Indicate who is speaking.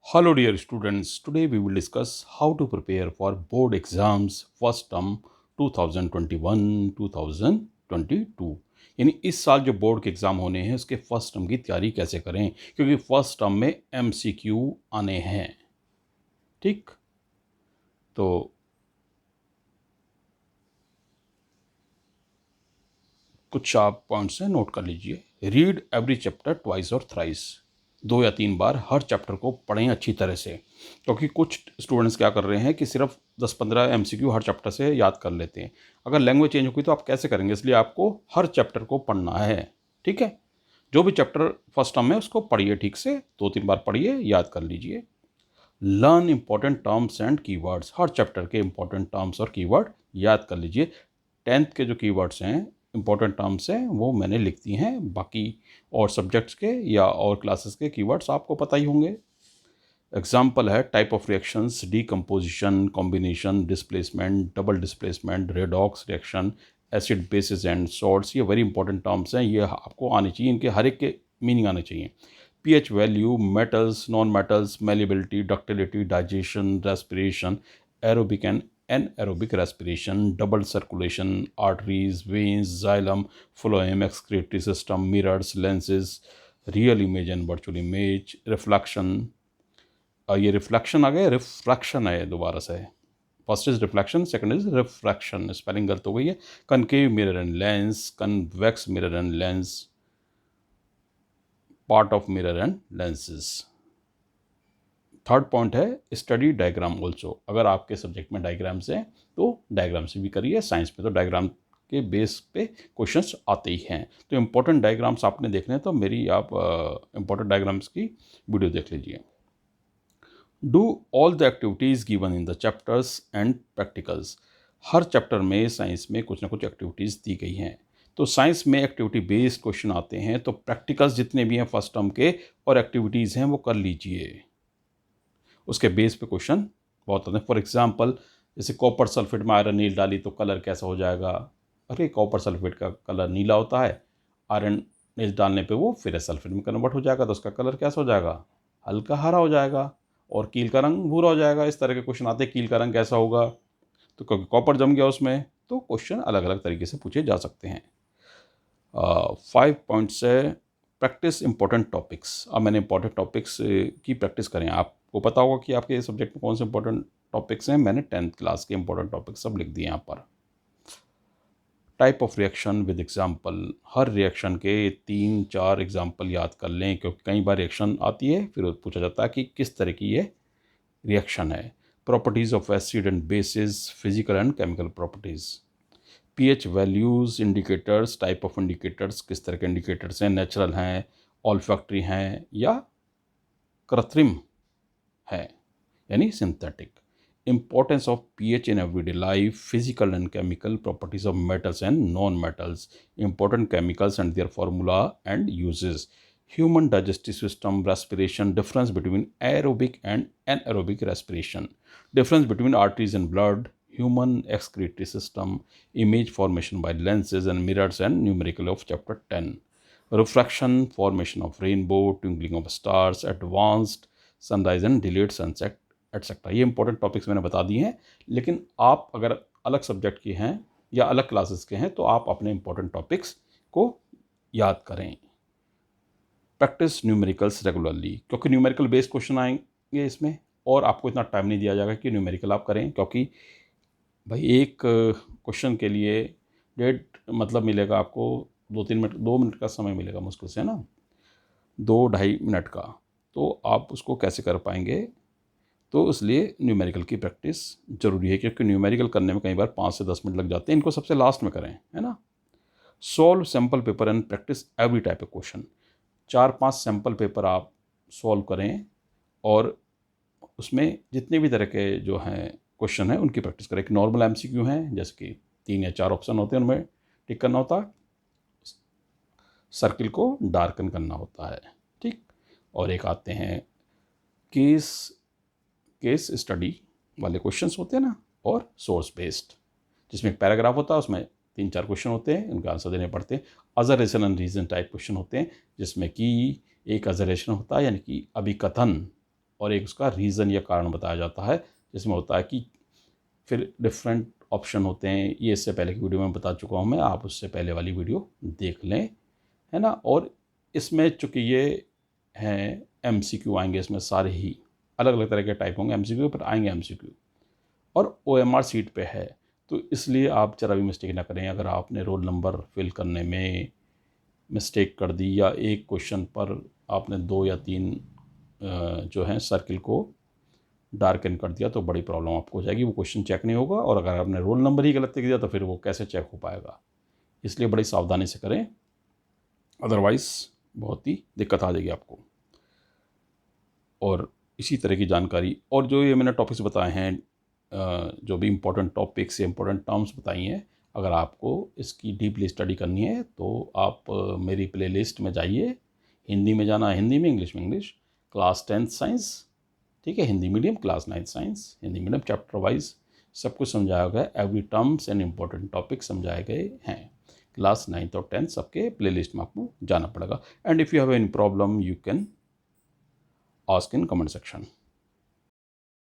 Speaker 1: Hello, dear students. Today we will discuss how to prepare for board exams first term 2021-2022। यानी इस साल जो board के exam होने हैं उसके फर्स्ट टर्म की तैयारी कैसे करें, क्योंकि फर्स्ट टर्म में एमसीक्यू आने हैं। ठीक, तो कुछ आप पॉइंट्स हैं, नोट कर लीजिए। रीड एवरी चैप्टर ट्वाइस और थ्राइस, 2 या 3 बार हर चैप्टर को पढ़ें अच्छी तरह से, क्योंकि कुछ स्टूडेंट्स क्या कर रहे हैं कि सिर्फ 10-15 एमसीक्यू हर चैप्टर से याद कर लेते हैं। अगर लैंग्वेज चेंज होगी तो आप कैसे करेंगे, इसलिए आपको हर चैप्टर को पढ़ना है। ठीक है, जो भी चैप्टर फर्स्ट टर्म है उसको पढ़िए, ठीक से 2-3 बार पढ़िए, याद कर लीजिए। Learn important terms and keywords, her chapter के इंपॉर्टेंट टर्म्स और कीवर्ड याद कर लीजिए। 10th के जो कीवर्ड्स हैं, इंपॉर्टेंट टर्म्स हैं, वो मैंने लिख दी हैं। बाकी और सब्जेक्ट्स के या और क्लासेस के कीवर्ड्स आपको पता ही होंगे। एग्जाम्पल है type of reactions, decomposition, combination, displacement, double displacement, redox reaction, acid basis and salts. ये वेरी इंपॉर्टेंट टर्म्स हैं, ये आपको आने चाहिए, इनके हर एक के मीनिंग आने चाहिए। PH value, metals, non metals, malleability, ductility, digestion, respiration, aerobic and anaerobic respiration, double circulation, arteries, veins, xylem, phloem, excretory system, mirrors, lenses, real image and virtual image, reflection. ये रिफ्लेक्शन आ गया, refraction है दोबारा से। First is reflection, second is refraction, spelling गलत हो गई है। Concave mirror and lens, convex mirror and lens, part of mirror and lenses. Third point है स्टडी डायग्राम ऑल्सो, अगर आपके सब्जेक्ट में डायग्राम्स हैं तो डायग्राम से भी करिए। साइंस में तो डायग्राम के बेस पे क्वेश्चंस आते ही हैं, तो इम्पोर्टेंट डायग्राम्स आपने देखने हैं तो मेरी आप इम्पोर्टेंट डायग्राम्स की वीडियो देख लीजिए। Do all the activities given in the chapters and practicals, her chapter में साइंस में कुछ ना कुछ एक्टिविटीज़ दी गई हैं, तो साइंस में एक्टिविटी बेस्ड क्वेश्चन आते हैं, तो प्रैक्टिकल्स जितने भी हैं फर्स्ट टर्म के और एक्टिविटीज़ हैं वो कर लीजिए। उसके बेस पे क्वेश्चन बहुत आते हैं। फॉर एग्जांपल, जैसे कॉपर सल्फेट में आयरन नील डाली तो कलर कैसा हो जाएगा। अरे कॉपर सल्फेट का कलर नीला होता है, आयरन नील डालने पे वो फिर सल्फेट में कन्वर्ट हो जाएगा तो उसका कलर कैसा हो जाएगा, हल्का हरा हो जाएगा। और कील का रंग भूरा हो जाएगा। इस तरह के क्वेश्चन आते हैं, कील का रंग कैसा होगा, तो क्योंकि कॉपर जम गया उसमें, तो क्वेश्चन अलग अलग तरीके से पूछे जा सकते हैं। 5 पॉइंट्स है प्रैक्टिस इंपॉर्टेंट टॉपिक्स। अब मैंने इंपॉर्टेंट टॉपिक्स की प्रैक्टिस करें। आपको पता होगा कि आपके सब्जेक्ट में कौन से इंपॉर्टेंट टॉपिक्स हैं, मैंने 10th क्लास के इंपॉर्टेंट टॉपिक्स सब लिख दिए यहाँ पर। Type of reaction with example, her reaction के 3-4 एग्जाम्पल याद कर लें, क्योंकि कई बार रिएक्शन आती है फिर पूछा जाता है कि किस तरह की ये रिएक्शन है। Properties of acid and bases, physical and chemical properties. PH values, indicators, type of indicators, किस तरह के इंडिकेटर्स हैं, नेचुरल हैं, ऑल्फैक्टरी हैं या कृत्रिम है, यानी synthetic. Importance of pH in everyday life, physical and chemical properties of metals and non metals, important chemicals and their formula and uses, human digestive system, respiration, difference between aerobic and anaerobic respiration, difference between arteries and blood, human excretory system, image formation by lenses and mirrors, and numerical of chapter 10, refraction, formation of rainbow, twinkling of stars, advanced sunrise and delayed sunset, etcetera. ये important topics मैंने बता दिए हैं, लेकिन आप अगर अलग subject के हैं या अलग क्लासेस के हैं तो आप अपने इंपॉर्टेंट टॉपिक्स को याद करें। प्रैक्टिस न्यूमेरिकल्स रेगुलरली, क्योंकि न्यूमेरिकल बेस्ड क्वेश्चन आएंगे इसमें, और आपको इतना टाइम नहीं दिया जाएगा कि न्यूमेरिकल आप करें, क्योंकि भाई एक क्वेश्चन के लिए डेढ़ मतलब मिलेगा आपको, 2-3 मिनट, 2 मिनट का समय मिलेगा मुश्किल से, है ना, 2-2.5 मिनट का, तो आप उसको कैसे कर पाएंगे। तो इसलिए न्यूमेरिकल की प्रैक्टिस ज़रूरी है, क्योंकि न्यूमेरिकल करने में कई बार 5 से 10 मिनट लग जाते हैं, इनको सबसे लास्ट में करें, है ना। Solve sample paper and practice every type of question, 4-5 sample paper आप सॉल्व करें और उसमें जितने भी तरह के जो हैं क्वेश्चन हैं उनकी प्रैक्टिस करें। एक नॉर्मल एमसीक्यू हैं, जैसे कि 3 या 4 ऑप्शन होते हैं, उनमें टिक करना होता है, सर्किल को डार्कन करना होता है, ठीक। और एक आते हैं केस केस स्टडी वाले क्वेश्चंस होते हैं ना, और सोर्स बेस्ड, जिसमें एक पैराग्राफ होता है, उसमें 3-4 क्वेश्चन होते हैं, उनका आंसर देने पड़ते हैं। अजरेशन एंड रीजन टाइप क्वेश्चन होते हैं, जिसमें कि एक अजरेशन होता है, यानी कि अभिकथन, और एक उसका रीज़न या कारण बताया जाता है, जिसमें होता है कि फिर डिफरेंट ऑप्शन होते हैं। ये इससे पहले की वीडियो में बता चुका हूँ मैं, आप उससे पहले वाली वीडियो देख लें, है ना। और इसमें चूँकि ये हैं MCQ आएंगे, इसमें सारे ही अलग अलग तरह के टाइप होंगे MCQ, पर आएंगे MCQ, और OMR सीट पे है। तो इसलिए आप ज़रा भी मिस्टेक ना करें। अगर आपने रोल नंबर फिल करने में मिस्टेक कर दी, या एक क्वेश्चन पर आपने 2 या 3 जो है सर्किल को डार्कन कर दिया, तो बड़ी प्रॉब्लम आपको हो जाएगी। वो क्वेश्चन चेक नहीं होगा, और अगर आपने रोल नंबर ही गलत लिख दिया तो फिर वो कैसे चेक हो पाएगा। इसलिए बड़ी सावधानी से करें, अदरवाइज़ बहुत ही दिक्कत आ जाएगी आपको। और इसी तरह की जानकारी, और जो ये मैंने टॉपिक्स बताए हैं, जो भी इम्पोर्टेंट टॉपिक्स या इम्पोर्टेंट टर्म्स बताई हैं, अगर आपको इसकी डीपली स्टडी करनी है तो आप मेरी प्लेलिस्ट में जाइए। हिंदी में जाना है हिंदी में, इंग्लिश में इंग्लिश, क्लास 10th साइंस, ठीक है, Hindi medium, class 9th science Hindi medium, chapter wise सब कुछ समझाया गया है। Every terms and important topic समझाए गए हैं। क्लास 9th और 10th सबके प्लेलिस्ट में आपको जाना पड़ेगा। And if you have any problem, you can ask in comment section.